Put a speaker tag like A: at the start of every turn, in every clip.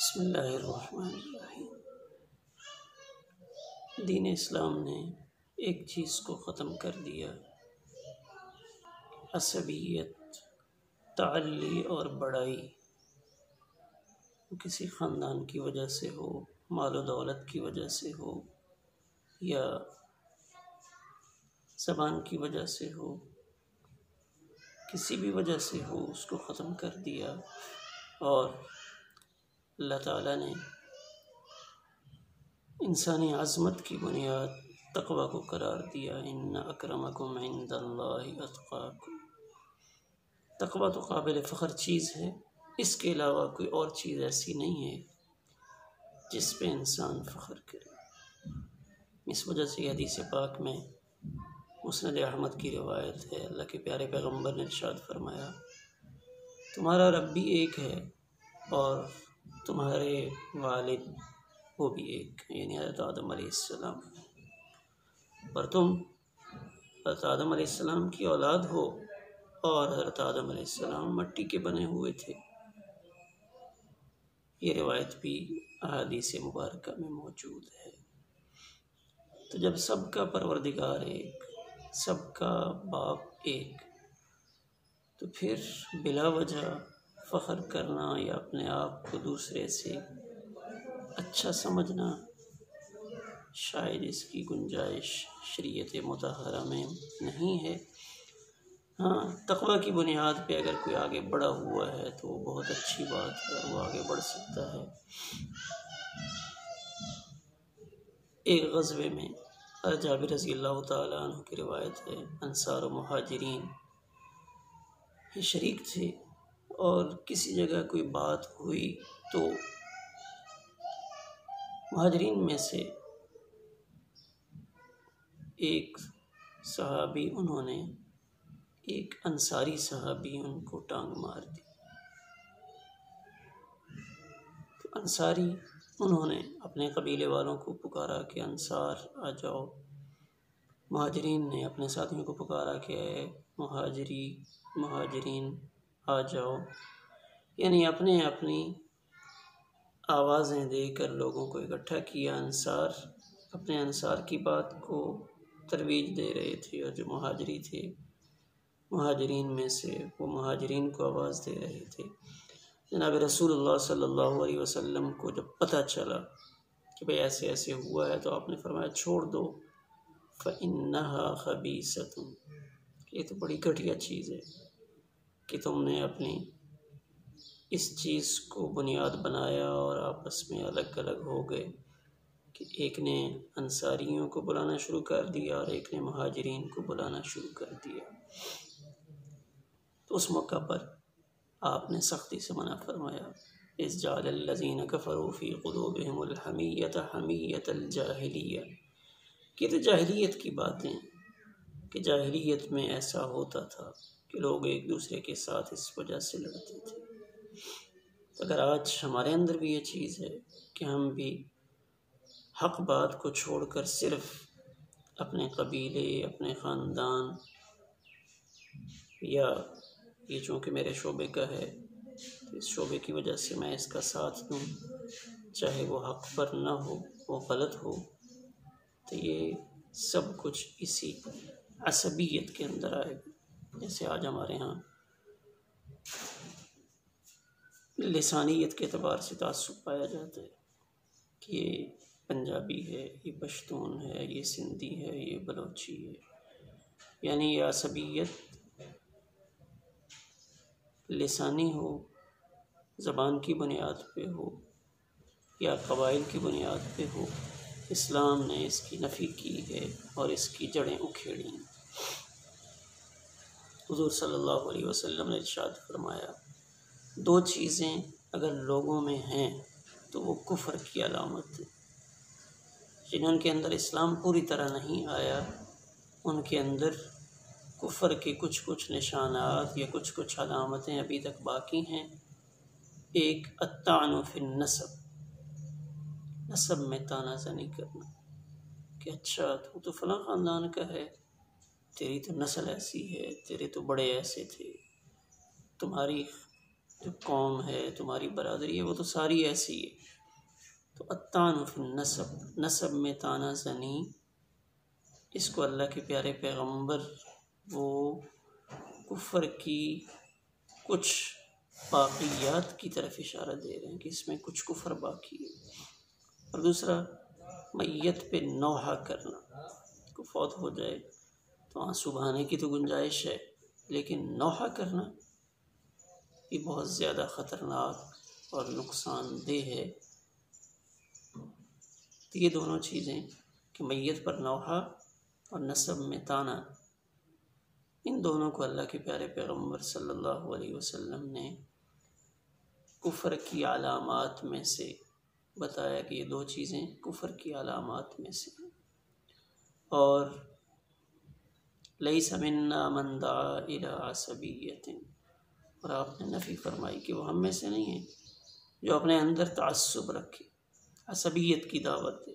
A: بسم اللہ الرحمن الرحیم۔ دین اسلام نے ایک چیز کو ختم کر دیا، عصبیت، تعلی اور بڑائی، کسی خاندان کی وجہ سے ہو، مال و دولت کی وجہ سے ہو یا زبان کی وجہ سے ہو، کسی بھی وجہ سے ہو، اس کو ختم کر دیا۔ اور اللہ تعالیٰ نے انسانی عظمت کی بنیاد تقوی کو قرار دیا۔ ان اکرمکم عند اللہ اتقاکم۔ تقوی تو قابل فخر چیز ہے، اس کے علاوہ کوئی اور چیز ایسی نہیں ہے جس پہ انسان فخر کرے۔ اس وجہ سے حدیث پاک میں مسند احمد کی روایت ہے، اللہ کے پیارے پیغمبر نے ارشاد فرمایا، تمہارا رب بھی ایک ہے اور تمہارے والد وہ بھی ایک، یعنی حضرت آدم علیہ السلام، اور تم حضرت آدم علیہ السلام کی اولاد ہو، اور حضرت آدم علیہ السلام مٹی کے بنے ہوئے تھے۔ یہ روایت بھی احادیث مبارکہ میں موجود ہے۔ تو جب سب کا پروردگار ایک، سب کا باپ ایک، تو پھر بلا وجہ فخر کرنا یا اپنے آپ کو دوسرے سے اچھا سمجھنا، شاید اس کی گنجائش شریعت مطہرہ میں نہیں ہے۔ ہاں، تقوی کی بنیاد پہ اگر کوئی آگے بڑھا ہوا ہے تو وہ بہت اچھی بات ہے، وہ آگے بڑھ سکتا ہے۔ ایک غزوے میں جابر رضی اللہ تعالیٰ عنہ کی روایت ہے، انصار و مہاجرین یہ شریک تھے، اور کسی جگہ کوئی بات ہوئی تو مہاجرین میں سے ایک صحابی، انہوں نے ایک انصاری صحابی ان کو ٹانگ مار دی۔ تو انصاری انہوں نے اپنے قبیلے والوں کو پکارا کہ انصار آ جاؤ، مہاجرین نے اپنے ساتھیوں کو پکارا کہ اے مہاجرین آ جاؤ، یعنی اپنی آوازیں دے کر لوگوں کو اکٹھا کیا۔ انصار اپنے انصار کی بات کو ترویج دے رہے تھے، اور جو مہاجری تھے مہاجرین میں سے، وہ مہاجرین کو آواز دے رہے تھے۔ جناب رسول اللہ صلی اللہ علیہ وسلم کو جب پتہ چلا کہ بھئی ایسے ایسے ہوا ہے، تو آپ نے فرمایا چھوڑ دو، فَإِنَّهَا خَبِيثَةٌ، یہ تو بڑی گھٹیا چیز ہے کہ تم نے اپنی اس چیز کو بنیاد بنایا اور آپس میں الگ الگ ہو گئے، کہ ایک نے انصاریوں کو بلانا شروع کر دیا اور ایک نے مہاجرین کو بلانا شروع کر دیا۔ تو اس موقع پر آپ نے سختی سے منع فرمایا، اِذْ جَعَلَ الَّذِينَ كَفَرُوا فِي قُلُوبِهِمُ الْحَمِيَّةَ حَمِيَّةَ الْجَاهِلِيَّةِ، کہ تو جاہلیت کی باتیں، کہ جاہلیت میں ایسا ہوتا تھا کہ لوگ ایک دوسرے کے ساتھ اس وجہ سے لڑتے تھے۔ اگر آج ہمارے اندر بھی یہ چیز ہے کہ ہم بھی حق بات کو چھوڑ کر صرف اپنے قبیلے، اپنے خاندان، یا یہ چونکہ میرے شعبے کا ہے تو اس شعبے کی وجہ سے میں اس کا ساتھ دوں، چاہے وہ حق پر نہ ہو، وہ غلط ہو، تو یہ سب کچھ اسی عصبیت کے اندر آئے گا۔ جیسے آج ہمارے ہاں لسانیت کے اعتبار سے تعصب پایا جاتا ہے کہ یہ پنجابی ہے، یہ پشتون ہے، یہ سندھی ہے، یہ بلوچی ہے، یعنی یہ عصبیت لسانی ہو، زبان کی بنیاد پہ ہو یا قبائل کی بنیاد پہ ہو، اسلام نے اس کی نفی کی ہے اور اس کی جڑیں اکھیڑی ہیں۔ حضور صلی اللہ علیہ وسلم نے ارشاد فرمایا، دو چیزیں اگر لوگوں میں ہیں تو وہ کفر کی علامت ہے، جن کے اندر اسلام پوری طرح نہیں آیا، ان کے اندر کفر کے کچھ نشانات یا کچھ علامتیں ابھی تک باقی ہیں۔ ایک الطعن فی النسب، نسب میں تانا زنی کرنا، کہ اچھا تو فلاں خاندان کا ہے، تیری تو نسل ایسی ہے، تیرے تو بڑے ایسے تھے، تمہاری جو قوم ہے، تمہاری برادری ہے، وہ تو ساری ایسی ہے۔ تو الطعن فی النسب، نسب میں تانا زنی، اس کو اللہ کے پیارے پیغمبر وہ کفر کی کچھ باقیات کی طرف اشارہ دے رہے ہیں کہ اس میں کچھ کفر باقی ہے۔ اور دوسرا، میت پہ نوحہ کرنا، کو فوت ہو جائے تو آنسو بہانے کی تو گنجائش ہے، لیکن نوحہ کرنا یہ بہت زیادہ خطرناک اور نقصان دہ ہے۔ تو یہ دونوں چیزیں کہ میت پر نوحہ اور نسب میں تانا، ان دونوں کو اللہ کے پیارے پیغمبر صلی اللہ علیہ وسلم نے کفر کی علامات میں سے بتایا کہ یہ دو چیزیں کفر کی علامات میں سے ہیں۔ اور لیس منا من دعا الی عصبیۃ، اور آپ نے نفی فرمائی کہ وہ ہم میں سے نہیں ہیں جو اپنے اندر تعصب رکھے، عصبیت کی دعوت دے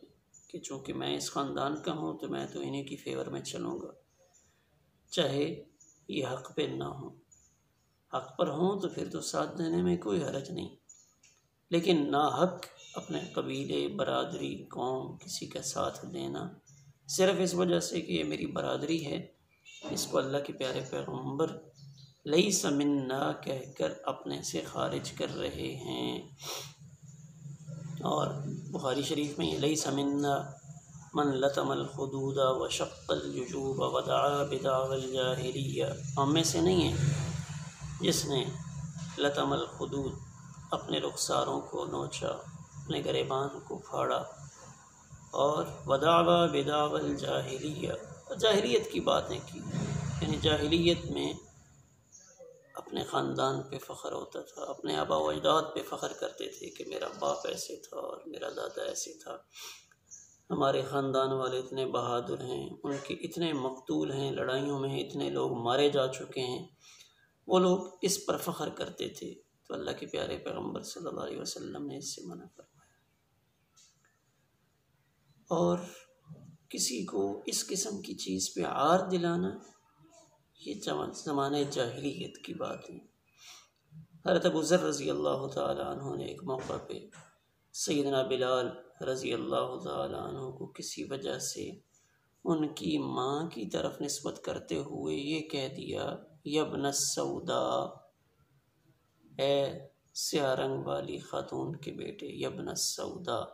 A: کہ چونکہ میں اس خاندان کا ہوں تو میں تو انہیں کی فیور میں چلوں گا، چاہے یہ حق پہ نہ ہوں۔ حق پر ہوں تو پھر تو ساتھ دینے میں کوئی حرج نہیں، لیکن ناحق اپنے قبیلے، برادری، قوم، کسی کا ساتھ دینا صرف اس وجہ سے کہ یہ میری برادری ہے، اس کو اللہ کے پیارے پیغمبر لیس منا کہہ کر اپنے سے خارج کر رہے ہیں۔ اور بخاری شریف میں یہ لیس منا من لطم الخدود وشق الجیوب ودعا بدعوی الجاہلیہ، ہم میں سے نہیں ہے جس نے لطم الخدود، اپنے رخساروں کو نوچا، اپنے گریبان کو پھاڑا، اور ودعا بدعوی الجاہلیہ، جاہلیت کی باتیں کی، یعنی جاہلیت میں اپنے خاندان پہ فخر ہوتا تھا، اپنے آبا و اجداد پہ فخر کرتے تھے کہ میرا باپ ایسے تھا اور میرا دادا ایسے تھا، ہمارے خاندان والے اتنے بہادر ہیں، ان کے اتنے مقتول ہیں، لڑائیوں میں اتنے لوگ مارے جا چکے ہیں، وہ لوگ اس پر فخر کرتے تھے۔ تو اللہ کے پیارے پیغمبر صلی اللہ علیہ وسلم نے اس سے منع فرمایا۔ اور کسی کو اس قسم کی چیز پہ عار دلانا، یہ زمانے جاہلیت کی بات ہے۔ حضرت ابو ذر رضی اللہ تعالیٰ عنہ نے ایک موقع پہ سیدنا بلال رضی اللہ تعالیٰ عنہ کو کسی وجہ سے ان کی ماں کی طرف نسبت کرتے ہوئے یہ کہہ دیا، یبن السوداء، اے سیاہ رنگ والی خاتون کے بیٹے، یبن السوداء،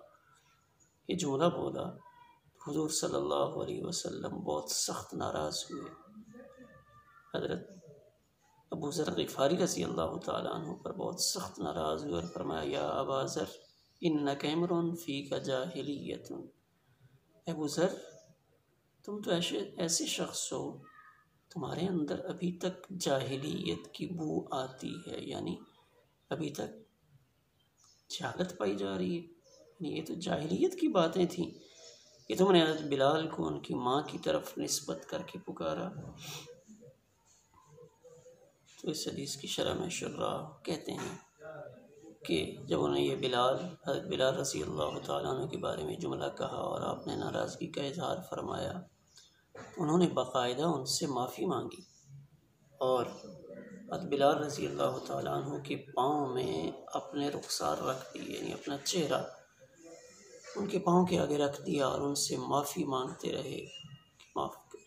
A: یہ جملہ بولا۔ حضور صلی اللہ علیہ وسلم بہت سخت ناراض ہوئے، حضرت ابو ذر غفاری رضی اللہ تعالیٰ عنہ پر بہت سخت ناراض ہوئے اور فرمایا، یا ابا ذر انک امر فیک جاہلیت، ابو ذر تم تو ایسے شخص ہو، تمہارے اندر ابھی تک جاہلیت کی بو آتی ہے، یعنی ابھی تک جہالت پائی جا رہی ہے، یعنی یہ تو جاہلیت کی باتیں تھیں کہ تم نے حضرت بلال کو ان کی ماں کی طرف نسبت کر کے پکارا۔ تو اس حدیث کی شرح میں شراح کہتے ہیں کہ جب انہیں یہ حضرت بلال رضی اللہ تعالیٰ عنہ کے بارے میں جملہ کہا اور آپ نے ناراضگی کا اظہار فرمایا، تو انہوں نے باقاعدہ ان سے معافی مانگی اور حضرت بلال رضی اللہ تعالیٰ عنہ کے پاؤں میں اپنے رخسار رکھ دیے، یعنی اپنا چہرہ ان کے پاؤں کے آگے رکھ دیا اور ان سے معافی مانگتے رہے کہ معاف کر۔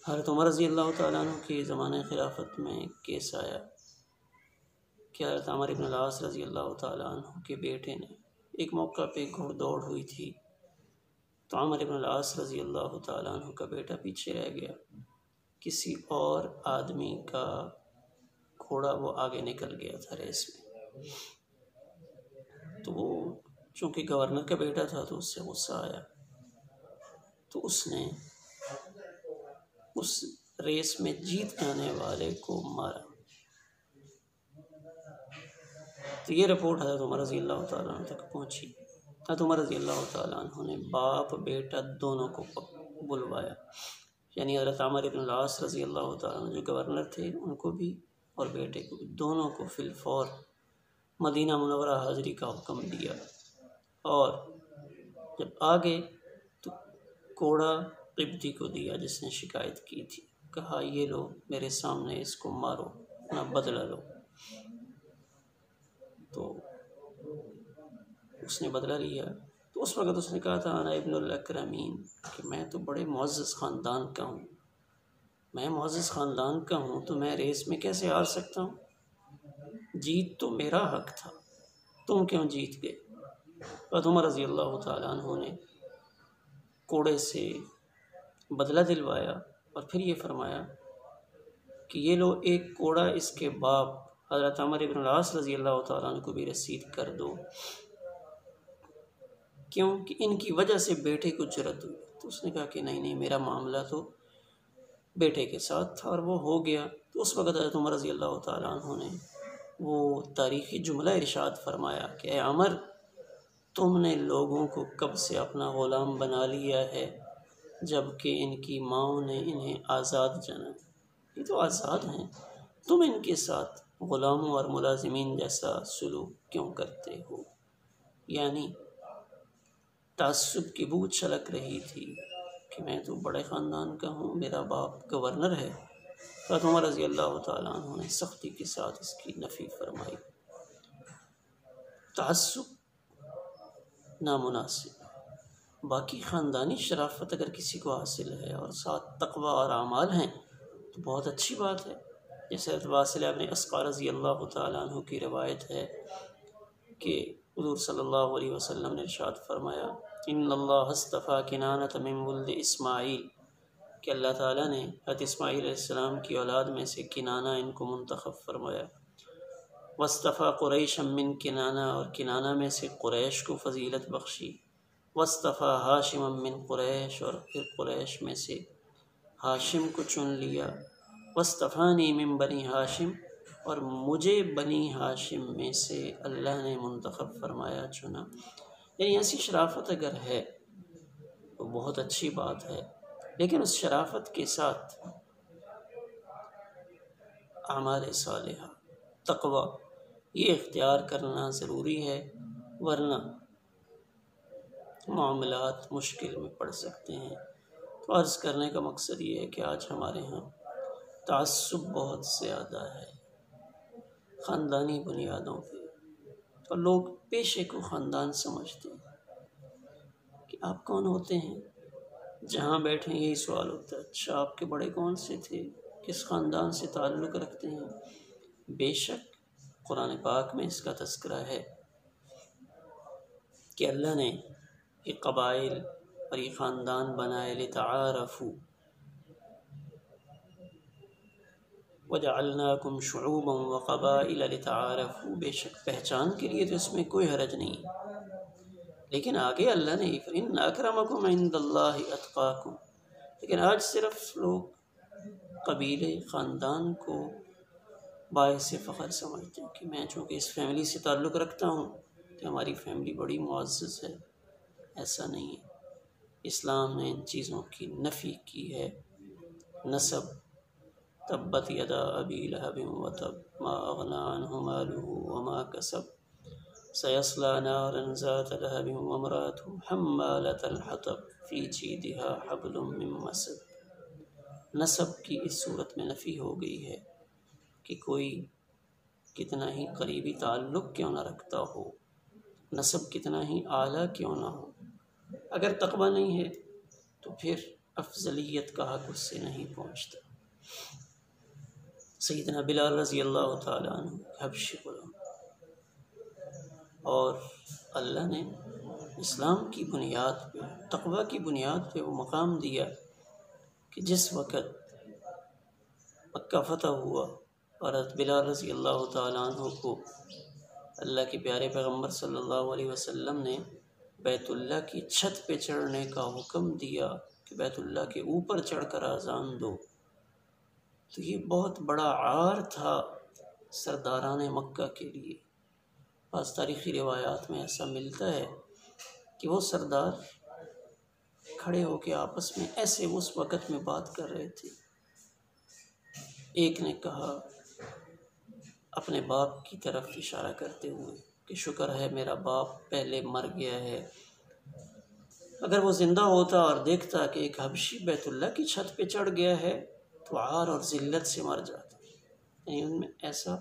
A: حضرت عمر رضی اللہ تعالیٰ عنہ کے زمانہ خلافت میں کیس آیا کہ حضرت عمر بن العاص رضی اللہ تعالیٰ عنہ کے بیٹے نے ایک موقع پہ گھوڑ دوڑ ہوئی تھی، تو عمر بن العاص رضی اللہ تعالیٰ عنہ کا بیٹا پیچھے رہ گیا، کسی اور آدمی کا گھوڑا وہ آگے نکل گیا تھا ریس میں، تو وہ چونکہ گورنر کا بیٹا تھا تو اس سے غصہ آیا، تو اس نے اس ریس میں جیت جانے والے کو مارا۔ تو یہ رپورٹ حضرت عمر رضی اللہ تعالیٰ عنہ تک پہنچی۔ حضرت عمر رضی اللہ تعالیٰ عنہ نے باپ بیٹا دونوں کو بلوایا، یعنی حضرت عمر بن العاص رضی اللہ تعالیٰ عنہ جو گورنر تھے ان کو بھی اور بیٹے کو بھی، دونوں کو فی الفور مدینہ منورہ حاضری کا حکم دیا، اور جب آگے تو کوڑا قبطی کو دیا جس نے شکایت کی تھی، کہا یہ لو میرے سامنے اس کو مارو، اپنا بدلہ لو۔ تو اس نے بدلہ لیا۔ تو اس وقت اس نے کہا تھا انا ابن الاکرمین، کہ میں تو بڑے معزز خاندان کا ہوں، میں معزز خاندان کا ہوں تو میں ریس میں کیسے ہار سکتا ہوں؟ جیت تو میرا حق تھا، تم کیوں جیت گئے؟ حضرت عمر رضی اللہ تعالیٰ عنہ نے کوڑے سے بدلہ دلوایا اور پھر یہ فرمایا کہ یہ لو ایک کوڑا اس کے باپ حضرت عمر بن العاص رضی اللہ تعالیٰ عنہ کو بھی رسید کر دو، کیوں کہ ان کی وجہ سے بیٹے کو جرت ہوئی۔ تو اس نے کہا کہ نہیں میرا معاملہ تو بیٹے کے ساتھ تھا اور وہ ہو گیا۔ تو اس وقت حضرت عمر رضی اللہ تعالیٰ عنہ نے وہ تاریخی جملہ ارشاد فرمایا کہ اے عمر، تم نے لوگوں کو کب سے اپنا غلام بنا لیا ہے جب کہ ان کی ماؤں نے انہیں آزاد جانا، یہ تو آزاد ہیں، تم ان کے ساتھ غلاموں اور ملازمین جیسا سلوک کیوں کرتے ہو؟ یعنی تعصب کی بو چھلک رہی تھی کہ میں تو بڑے خاندان کا ہوں، میرا باپ گورنر ہے۔ حضرت عمر رضی اللہ تعالیٰ عنہ نے سختی کے ساتھ اس کی نفی فرمائی۔ تعصب نامناسب، باقی خاندانی شرافت اگر کسی کو حاصل ہے اور ساتھ تقوی اور اعمال ہیں تو بہت اچھی بات ہے۔ جیسے حضرت واصل ابن اسقع رضی اللہ تعالیٰ عنہ کی روایت ہے کہ حضور صلی اللہ علیہ وسلم نے ارشاد فرمایا ان اللہ اصطفیٰ کنانۃ من ولد اسماعیل، کہ اللہ تعالیٰ نے حضرت اسماعیل علیہ السلام کی اولاد میں سے کنانہ ان کو منتخب فرمایا، واصطفیٰ قریشا من کنانہ، اور کنانہ میں سے قریش کو فضیلت بخشی، واصطفیٰ ہاشما من قریش، اور پھر قریش میں سے ہاشم کو چن لیا، واصطفانی من بنی ہاشم، اور مجھے بنی ہاشم میں سے اللہ نے منتخب فرمایا، چنا۔ یعنی ایسی شرافت اگر ہے تو بہت اچھی بات ہے، لیکن اس شرافت کے ساتھ اعمال صالحہ، تقوی، یہ اختیار کرنا ضروری ہے، ورنہ معاملات مشکل میں پڑ سکتے ہیں۔ تو عرض کرنے کا مقصد یہ ہے کہ آج ہمارے ہاں تعصب بہت زیادہ ہے خاندانی بنیادوں پہ، اور لوگ پیشے کو خاندان سمجھتے ہیں کہ آپ کون ہوتے ہیں، جہاں بیٹھیں یہی سوال ہوتا ہے، اچھا آپ کے بڑے کون سے تھے، کس خاندان سے تعلق رکھتے ہیں؟ بے شک قرآن پاک میں اس کا تذکرہ ہے کہ اللہ نے یہ قبائل اور یہ خاندان بنائے لتعارفوا وَجَعَلْنَاكُمْ شُعُوبًا وَقَبَائِلَ لِتَعَارَفُوا، بے شک پہچان کے لیے تو اس میں کوئی حرج نہیں، لیکن آگے اللہ نے فَإِنَّ أَكْرَمَكُمْ عِنْدَ اللَّهِ أَتْقَاكُمْ، لیکن آج صرف لوگ قبیلے خاندان کو باعث فخر سمجھتے ہیں کہ میں چونکہ اس فیملی سے تعلق رکھتا ہوں کہ ہماری فیملی بڑی معزز ہے۔ ایسا نہیں ہے، اسلام نے ان چیزوں کی نفی کی ہے۔ نسب، تبت یدا ابی لہب وتب ما اغنی عنہ مالہ وما کسب سیصلی نارا ذات لہب وامرأته حمالۃ الحطب فی جیدها حبل من مسد۔ نسب کی اس صورت میں نفی ہو گئی ہے کہ کوئی کتنا ہی قریبی تعلق کیوں نہ رکھتا ہو، نسب کتنا ہی اعلیٰ کیوں نہ ہو، اگر تقوی نہیں ہے تو پھر افضلیت کا حق اس سے نہیں پہنچتا۔ سیدنا بلال رضی اللہ تعالیٰ عنہ حبشی غلام، اور اللہ نے اسلام کی بنیاد پہ، تقوی کی بنیاد پہ وہ مقام دیا کہ جس وقت مکہ فتح ہوا اور حضرت بلال رضی اللہ تعالیٰ عنہ کو اللہ کے پیارے پیغمبر صلی اللہ علیہ وسلم نے بیت اللہ کی چھت پہ چڑھنے کا حکم دیا کہ بیت اللہ کے اوپر چڑھ کر اذان دو، تو یہ بہت بڑا عار تھا سرداران مکہ کے لیے۔ بعض تاریخی روایات میں ایسا ملتا ہے کہ وہ سردار کھڑے ہو کے آپس میں ایسے اس وقت میں بات کر رہے تھے، ایک نے کہا اپنے باپ کی طرف اشارہ کرتے ہوئے کہ شکر ہے میرا باپ پہلے مر گیا ہے، اگر وہ زندہ ہوتا اور دیکھتا کہ ایک حبشی بیت اللہ کی چھت پہ چڑھ گیا ہے تو عار اور ذلت سے مر جاتا، یعنی ان میں ایسا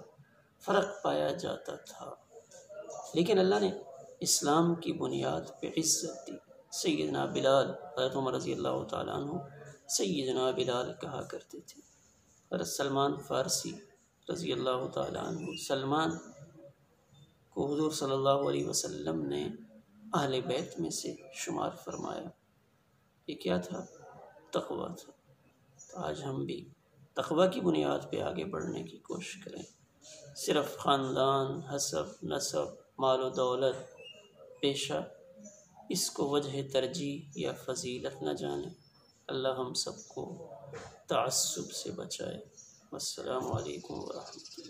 A: فرق پایا جاتا تھا۔ لیکن اللہ نے اسلام کی بنیاد پہ عزت دی۔ سیدنا بلال، حضرت عمر رضی اللہ تعالیٰ عنہ سیدنا بلال کہا کرتے تھے۔ حضرت سلمان فارسی رضی اللہ تعالیٰ عنہ، سلمان کو حضور صلی اللہ علیہ وسلم نے اہل بیت میں سے شمار فرمایا۔ یہ کیا تھا؟ تقویٰ تھا۔ تو آج ہم بھی تقویٰ کی بنیاد پہ آگے بڑھنے کی کوشش کریں، صرف خاندان، حسب، نسب، مال و دولت، پیشہ، اس کو وجہ ترجیح یا فضیلت نہ جانیں۔ اللہ ہم سب کو تعصب سے بچائے۔ والسلام علیکم ورحمۃ اللہ۔